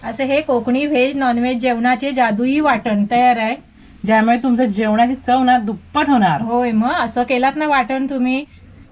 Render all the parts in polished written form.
असं हे Konkani veg non veg जेवणाचे जादुई वाटण तयार आहे, ज्यामुळे तुमचं जेवणाची चव ना दुप्पट होणार. होय, मग असं केलात ना वाटण तुम्ही,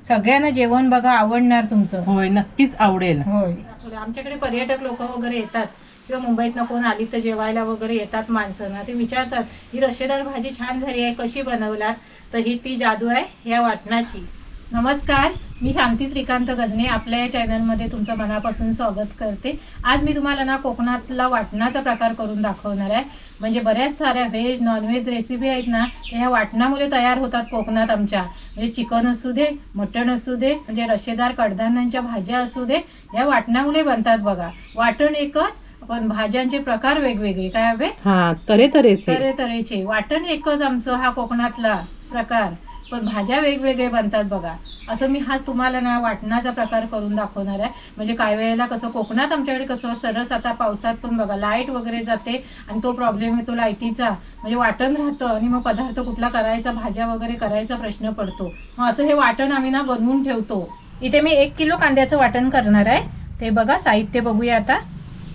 सगळ्यांना जेवण बघा आवडणार तुमचं. होय, नक्कीच आवडेल. होय, आमच्याकडे पर्यटक लोक वगैरे येतात किंवा मुंबईतनं कोण आली तर जेवायला वगैरे येतात माणसांना, ते विचारतात ही रश्शेदार भाजी छान झाली आहे, कशी बनवलात? तर ही ती जादू आहे या वाटणाची. नमस्कार, मी शांती श्रीकांत गजने आपल्या या चॅनलमध्ये तुमचं मनापासून स्वागत करते. आज मी तुम्हाला ना कोकणातला वाटणाचा प्रकार करून दाखवणार आहे. म्हणजे बऱ्याच साऱ्या व्हेज नॉनव्हेज रेसिपी आहेत ना, ह्या वाटणामुळे तयार होतात कोकणात आमच्या. म्हणजे चिकन असू दे, मटण असू दे, म्हणजे रश्शेदार कडधान्यांच्या भाज्या असू दे, या वाटणामुळे बनतात बघा. वाटण एकच पण भाज्यांचे प्रकार वेगवेगळे. काय हवे? हा, तऱ्हेचे. वाटण एकच आमचं हा कोकणातला प्रकार, पण भाज्या वेगवेगळे बनतात बघा. असं मी हा तुम्हाला ना वाटणाचा प्रकार करून दाखवणार आहे. म्हणजे काय वेळेला कसं कोकणात आमच्याकडे कसं सरस आता पावसात पण बघा लाईट वगैरे जाते आणि तो प्रॉब्लेम येतो लाईटीचा, म्हणजे वाटण राहतं आणि मग पदार्थ कुठला करायचा, भाज्या वगैरे करायचा प्रश्न पडतो. मग असं हे वाटण आम्ही ना बनवून ठेवतो. इथे मी 1 किलो कांद्याचं वाटण करणार आहे. ते बघा साहित्य बघूया आता.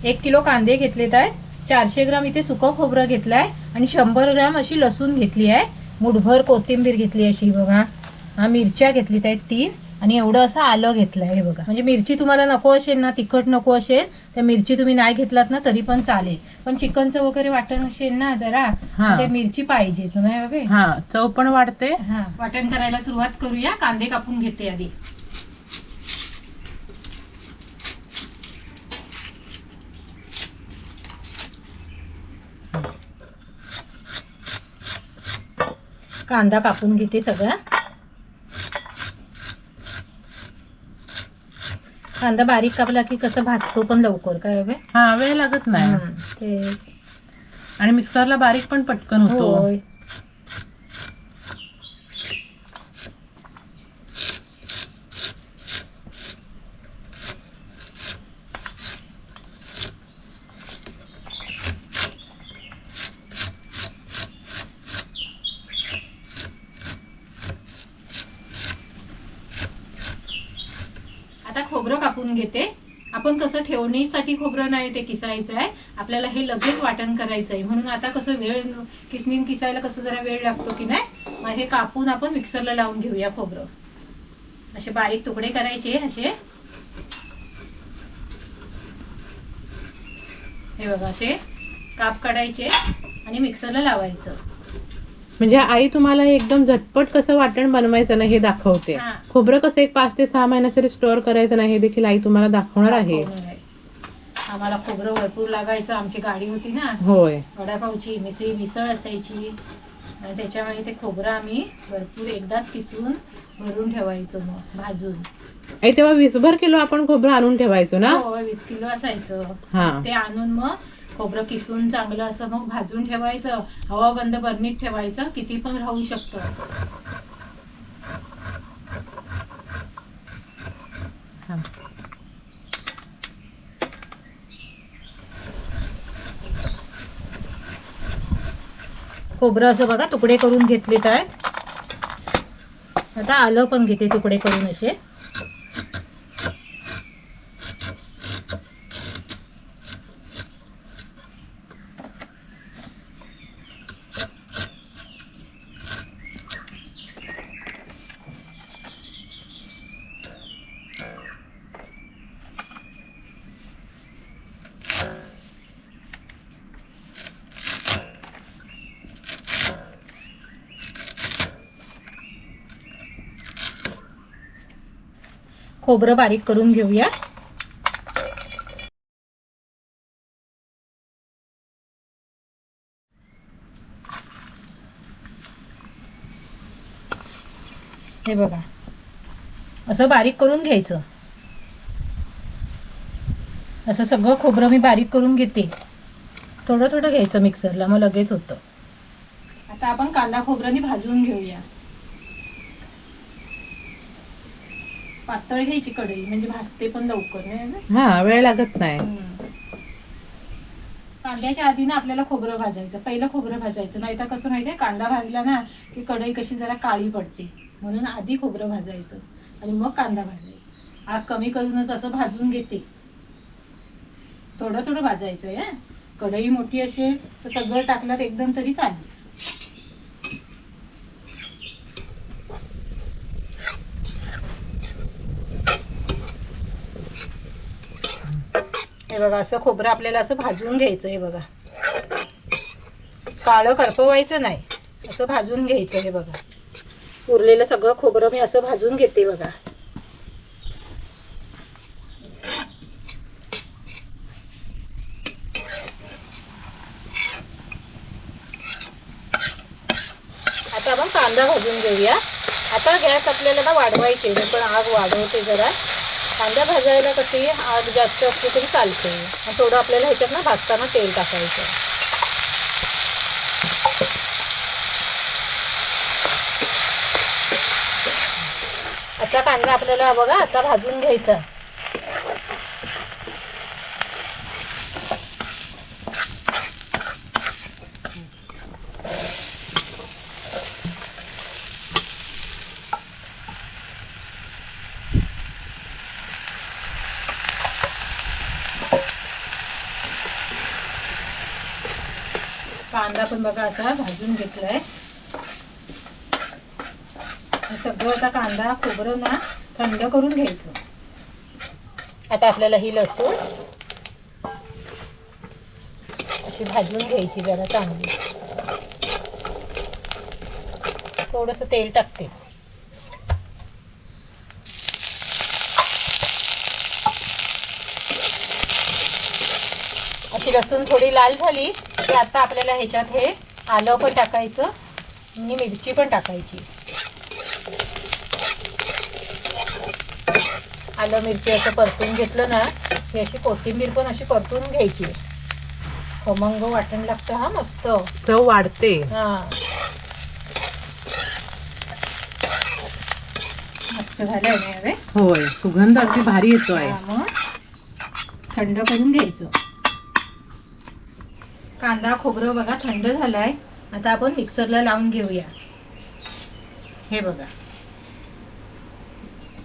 1 किलो कांदे घेतलेत आहेत, 400 ग्राम इथे सुकं खोबरं घेतलं आहे आणि 100 ग्राम अशी लसूण घेतली आहे, मुठभर कोथिंबीर घेतली अशी बघा. मिरच्या घेतलीत आहेत 3 आणि एवढं असं आलं घेतलं आहे हे बघा. म्हणजे मिरची तुम्हाला नको असेल ना, तिखट नको असेल तर मिरची तुम्ही नाही घेतलात ना तरी पण चालेल, पण चिकनचं वगैरे वाटण असेल ना जरा, ते मिरची पाहिजे नाही बाबे. हा, चव पण वाढते. हा, वाटण करायला सुरुवात करूया. कांदे कापून घेते आधी. कांदा कापून घेते सगळा. कांदा बारीक कापला की कसं भाजतो पण लवकर. काय हवे? हा, वेळ लागत नाही ते, आणि मिक्सरला बारीक पण पटकन होतो. होय. आता खोबरं कापून घेते. आपण कसं ठेवणीसाठी खोबरं नाही ते किसायचं आहे, आपल्याला हे लगेच वाटण करायचं आहे, म्हणून आता कसं वेळ किसणीन किसायला कसं जरा वेळ लागतो की नाही, मग हे कापून आपण मिक्सरला लावून घेऊया. खोबरं असे बारीक तुकडे करायचे असे, हे बघा असे काप काढायचे आणि मिक्सरला लावायचं. म्हणजे आई तुम्हाला एकदम झटपट कसं वाटण बनवायचं ना हे दाखवते. खोबरं कसं 5 ते 6 महिन्यासाठी स्टोअर करायचं नाही हे देखील आई तुम्हाला दाखवणार आहे. आम्हाला खोबरं भरपूर लागायचं, आमची गाडी होती ना. होय, वडापावची मिसळ असायची, त्याच्यामुळे ते खोबरं आम्ही भरपूर एकदाच किसून भरून ठेवायचो, मग भाजून. आई तेव्हा 20 किलो आपण खोबरं आणून ठेवायचो ना. हो, 20 किलो असायचं. ते आणून मग खोबरं किसून चांगलं असं मग भाजून ठेवायचं. हवा बंद बरणीत ठेवायचं, किती पण राहू शकतं. खोबरं असं बघा तुकडे करून घेतलेत आहेत. आता आलं पण घेते तुकडे करून असे. खोबरं बारीक करून घेऊया. हे बघा असं बारीक करून घ्यायचं. असं सगळं खोबरं मी बारीक करून घेते. थोडं थोडं घ्यायचं मिक्सरला, मग लगेच होतं. आता आपण कांदा खोबऱ्याने भाजून घेऊया. पातळ घ्यायची कढई, म्हणजे भाजते पण लवकर नाही. हा, वेळ लागत नाही. कांद्याच्या आधी ना आपल्याला खोबरं भाजायचं, पहिलं खोबरं भाजायचं. नाही तर कसं माहितीये, कांदा भाजला ना की कढई कशी जरा काळी पडते, म्हणून आधी खोबरं भाजायचं आणि मग कांदा भाजायचा. आग कमी करूनच असं भाजून घेते. थोडं थोडं भाजायचं आहे. कढई मोठी असेल तर सगळं टाकलं तर एकदम तरी चालेल. हे बघा असं खोबरं आपल्याला असं भाजून घ्यायचं. हे बघा काळं करपवायचं नाही, असं भाजून घ्यायचं. हे बघा उरलेलं सगळं खोबरं मी असं भाजून घेते बघा. आता आपण कांदा भाजून घेऊया. आता गॅस आपल्याला ना वाढवायचे, पण आग वाढवते जरा. कांदा भाजायला कशी आग जास्त असली तरी चालते. थोडं आपल्याला ह्याच्यात ना भाजताना तेल टाकायचं. आता कांदा आपल्याला बघा आता भाजून घ्यायचा. कांदा पण बघा आता भाजून घेतलाय. सगळं आता कांदा खोबरं ना थंड करून घ्यायचं. आता आपल्याला ही लसूण अशी भाजून घ्यायची जरा चांगली. थोडंसं तेल टाकते. अशी लसूण थोडी लाल झाली की आता आपल्याला ह्याच्यात हे आलं पण टाकायचं आणि मिरची पण टाकायची. आलं मिरची असं परतून घेतलं ना की अशी कोथिंबीर पण अशी परतून घ्यायची. खमंग वाटण लागतं. हा मस्त चव वाढते. हा मस्त झालंय ना हवे. होय सुगंध अगदी भारी येतोय. मग थंड करून घ्यायचं. कांदा खोबरं बघा थंड झालाय. आता आपण मिक्सरला लावून घेऊया. हे बघा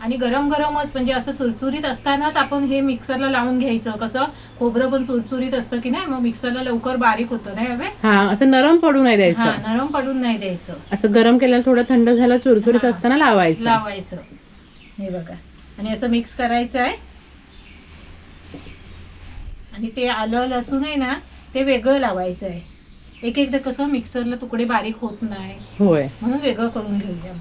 आणि गरम गरमच म्हणजे असं चुरचुरीत असतानाच आपण हे मिक्सरला लावून घ्यायचं. कसं खोबरं पण चुरचुरीत असतं की नाही, मग मिक्सरला लवकर बारीक होतं नाही हवे. हा असं नरम पडू नाही द्यायचं. हा नरम पडून नाही द्यायचं. असं गरम केल्याला थोडं थंड झालं चुरचुरीत असताना लावायचं. हे बघा आणि असं मिक्स करायचं आहे. आणि ते आलं लसूण आहे ना ते वेगळं लावायचं आहे. एक एकदा कसं मिक्सरला तुकडे बारीक होत नाही, होय म्हणून वेगळं करून घेऊया.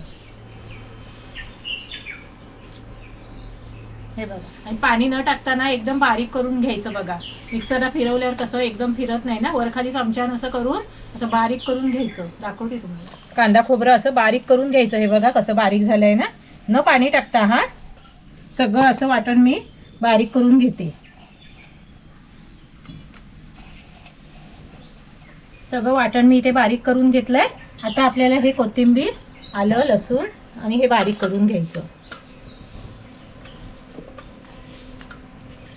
हे बघा आणि पाणी न टाकताना एकदम बारीक करून घ्यायचं. बघा मिक्सरला फिरवल्यावर कसं एकदम फिरत नाही ना, वर खाली चमच्यानं असं करून असं बारीक करून घ्यायचं. दाखवते तुम्हाला. कांदा खोबरं असं बारीक करून घ्यायचं. हे बघा कसं बारीक झालंय ना, न पाणी टाकता. हा सगळं असं वाटण मी बारीक करून घेते. सगळं वाटण मी इथे बारीक करून घेतलंय. आता आपल्याला हे कोथिंबीर आलं लसूण आणि हे बारीक करून घ्यायचं.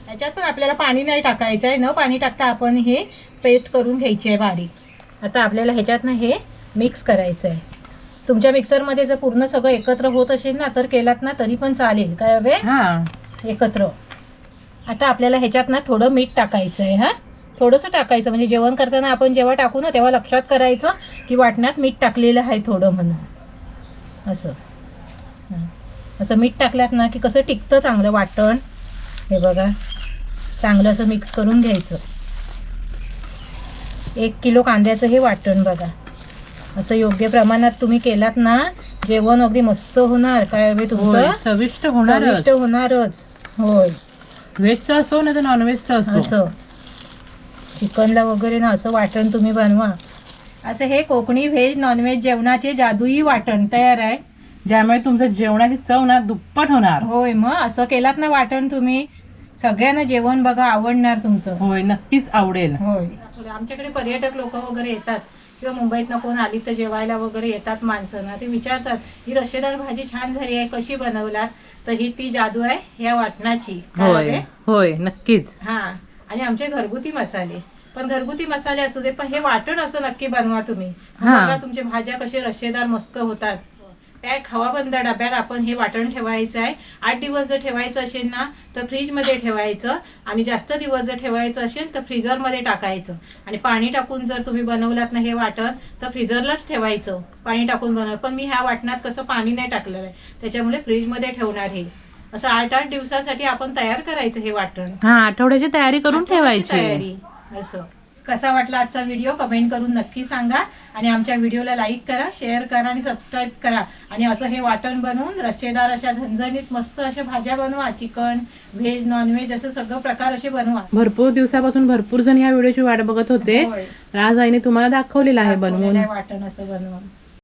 त्याच्यात पण आपल्याला पाणी नाही टाकायचं आहे. न पाणी टाकता आपण हे पेस्ट करून घ्यायची आहे बारीक. आता आपल्याला ह्याच्यातनं हे मिक्स करायचं आहे. तुमच्या मिक्सरमध्ये जर पूर्ण सगळं एकत्र होत असेल ना तर केलात ना तरी पण चालेल. काय हवे एकत्र. आता आपल्याला ह्याच्यात ना थोडं मीठ टाकायचं आहे. हा थोडंसं टाकायचं म्हणजे जेवण करताना आपण जेव्हा टाकू ना तेव्हा लक्षात करायचं की वाटणात मीठ टाकलेलं आहे थोडं म्हणून. असं असं मीठ टाकल्यात ना की कसं टिकतं चांगलं वाटण. हे बघा चांगलं असं मिक्स करून घ्यायचं. 1 किलो कांद्याचं हे वाटण बघा असं योग्य प्रमाणात तुम्ही केलात ना जेवण अगदी मस्त होणार. काय हवे तुमचं चविष्ट होणारच. होय व्हेजचं असो ना तर नॉनव्हेजचं असो. असं चिकनला वगैरे ना असं वाटण तुम्ही बनवा. असं हे कोकणी व्हेज नॉनव्हेज जेवणाचे जादुई वाटण तयार आहे, ज्यामुळे तुमचं जेवणाची चव ना दुप्पट होणार. होय मग असं केलात ना वाटण तुम्ही सगळ्यांना जेवण बघा आवडणार तुमचं. होय नक्कीच आवडेल. होय आमच्याकडे पर्यटक लोक वगैरे येतात किंवा मुंबईतनं कोण आली तर जेवायला वगैरे येतात माणसं ना, ते विचारतात ही रश्शेदार भाजी छान झाली आहे कशी बनवलात. तर ही ती जादू आहे या वाटणाची. होय होय नक्कीच. हा आणि आमचे घरगुती मसाले पण घरगुती मसाले असू दे पण हे वाटण असं नक्की बनवा तुम्ही. बघा तुमचे भाज्या कसे रश्शेदार मस्त होतात. पॅक हवाबंद डब्यात आपण हे वाटण ठेवायचं आहे. 8 दिवस जर ठेवायचं असेल ना तर फ्रीजमध्ये ठेवायचं, आणि जास्त दिवस जर ठेवायचं असेल तर फ्रीजरमध्ये टाकायचं. आणि पाणी टाकून जर तुम्ही बनवलात ना हे वाटण तर फ्रीजरलाच ठेवायचं, पाणी टाकून बनव. पण मी ह्या वाटणात कसं पाणी नाही टाकलेलं आहे, त्याच्यामुळे फ्रीजमध्ये ठेवणार. हे असं 8-8 दिवसासाठी आपण तयार करायचं हे वाटण. हा, आठवड्याची तयारी करून ठेवायची. तयारी. असं कसा वाटला आजचा व्हिडिओ कमेंट करून नक्की सांगा. आणि आमच्या व्हिडिओला लाईक करा, शेअर करा आणि सबस्क्राईब करा. आणि असं हे वाटण बनवून रस्सेदार अशा झणझणीत मस्त अशा भाज्या बनवा, चिकन, व्हेज, नॉनव्हेज असं सगळं प्रकार असे बनवा. भरपूर दिवसापासून भरपूर जण ह्या व्हिडिओची वाट बघत होते. होय. आज आईने तुम्हाला दाखवलेलं आहे बनवून. वाटण असं बनवून.